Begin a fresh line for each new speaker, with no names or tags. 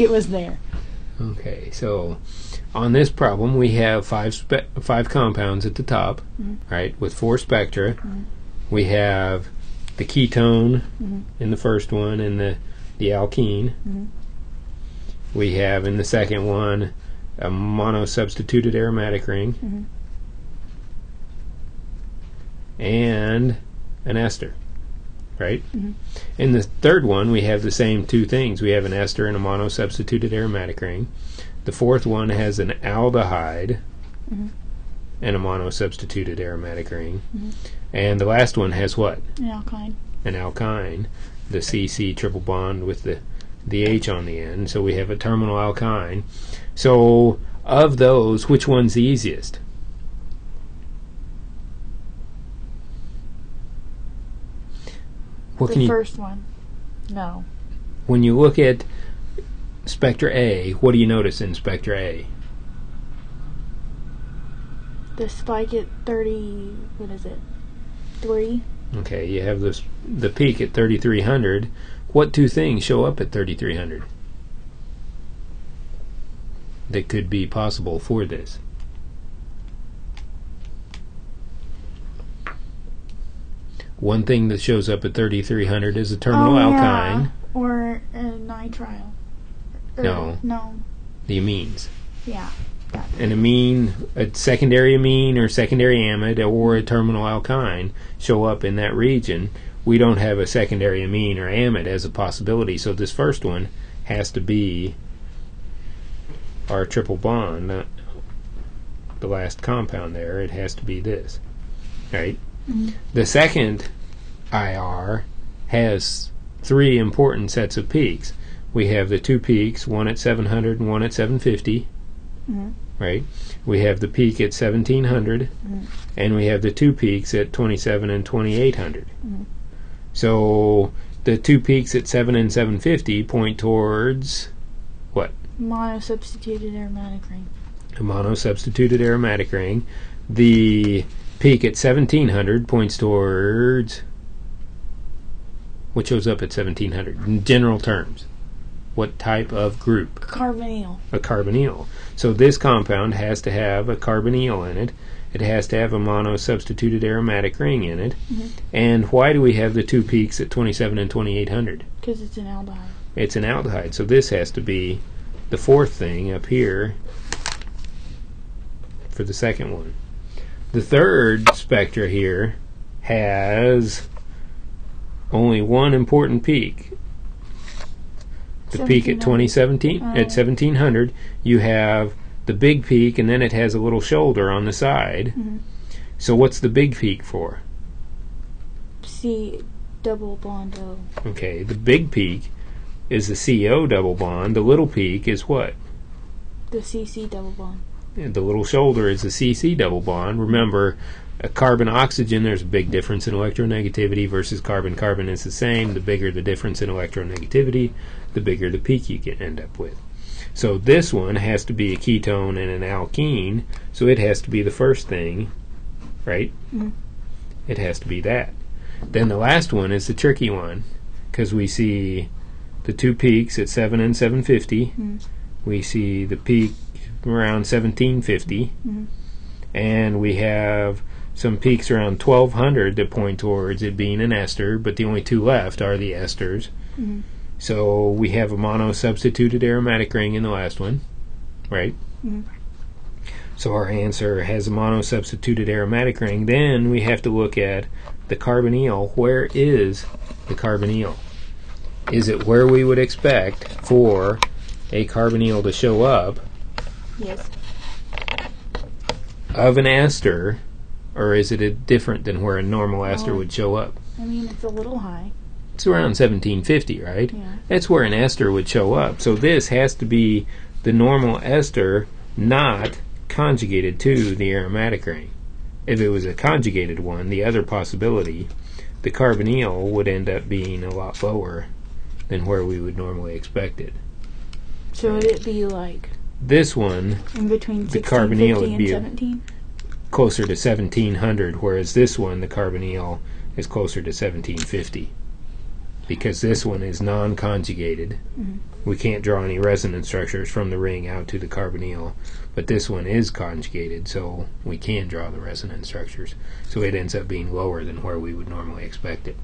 it was there.
Okay, so on this problem we have five compounds at the top, right, with 4 spectra. We have the ketone in the first one and the alkene. We have in the second one a monosubstituted aromatic ring and an ester, right? In the third one we have the same 2 things. We have an ester and a monosubstituted aromatic ring. The fourth one has an aldehyde and a monosubstituted aromatic ring. And the last one has what?
An alkyne.
An alkyne, the CC triple bond with the H on the end. So we have a terminal alkyne. So of those, which one's the easiest?
The first one. No.
When you look at spectra A, what do you notice in spectra A?
The spike at 30, what is it? 3?
Okay, you have the peak at 3300. What 2 things show up at 3300 that could be possible for this? One thing that shows up at 3300 is a terminal alkyne.
Or a nitrile.
No. The amines.
Yeah.
An amine, a secondary amine or secondary amide or a terminal alkyne show up in that region. We don't have a secondary amine or amide as a possibility, so this first one has to be our triple bond, the last compound there. It has to be this, right? The second IR has 3 important sets of peaks. We have the 2 peaks, one at 700 and one at 750. Right? We have the peak at 1700 and we have the 2 peaks at 27 and 2800. So the 2 peaks at 7 and 750 point towards what?
Monosubstituted aromatic ring.
A monosubstituted aromatic ring. The peak at 1700 points towards what shows up at 1700 in general terms? What type of group?
Carbonyl.
A carbonyl. So this compound has to have a carbonyl in it. It has to have a monosubstituted aromatic ring in it. And why do we have the 2 peaks at 27 and 2800?
Because it's an aldehyde.
It's an aldehyde. So this has to be the 4th thing up here for the second one. The third spectra here has only one important peak. The peak at 1700, you have the big peak and then it has a little shoulder on the side. So what's the big peak for?
C double bond O.
Okay, the big peak is the CO double bond. The little peak is what?
The CC double bond.
The little shoulder is the CC double bond. Remember, a carbon-oxygen, there's a big difference in electronegativity versus carbon-carbon is the same. The bigger the difference in electronegativity, the bigger the peak you can end up with. So this one has to be a ketone and an alkene, so it has to be the first thing, right? It has to be that. Then the last one is the tricky one, because we see the 2 peaks at 7 and 750. We see the peak around 1750. And we have some peaks around 1200 that point towards it being an ester, but the only 2 left are the esters. So we have a monosubstituted aromatic ring in the last one, right? So our answer has a monosubstituted aromatic ring. Then we have to look at the carbonyl. Where is the carbonyl? Is it where we would expect for a carbonyl to show up?
Yes.
Of an ester, or is it different than where a normal ester would show up?
I mean, it's a little high.
It's around 1750, right?
Yeah.
That's where an ester would show up. So this has to be the normal ester, not conjugated to the aromatic ring. If it was a conjugated one, the other possibility, the carbonyl would end up being a lot lower than where we would normally expect it.
So would it be like
this one,
in between
the carbonyl would be
17?
Closer to 1700, whereas this one, the carbonyl, is closer to 1750. Because this one is non-conjugated, we can't draw any resonance structures from the ring out to the carbonyl, but this one is conjugated, so we can draw the resonance structures. So it ends up being lower than where we would normally expect it.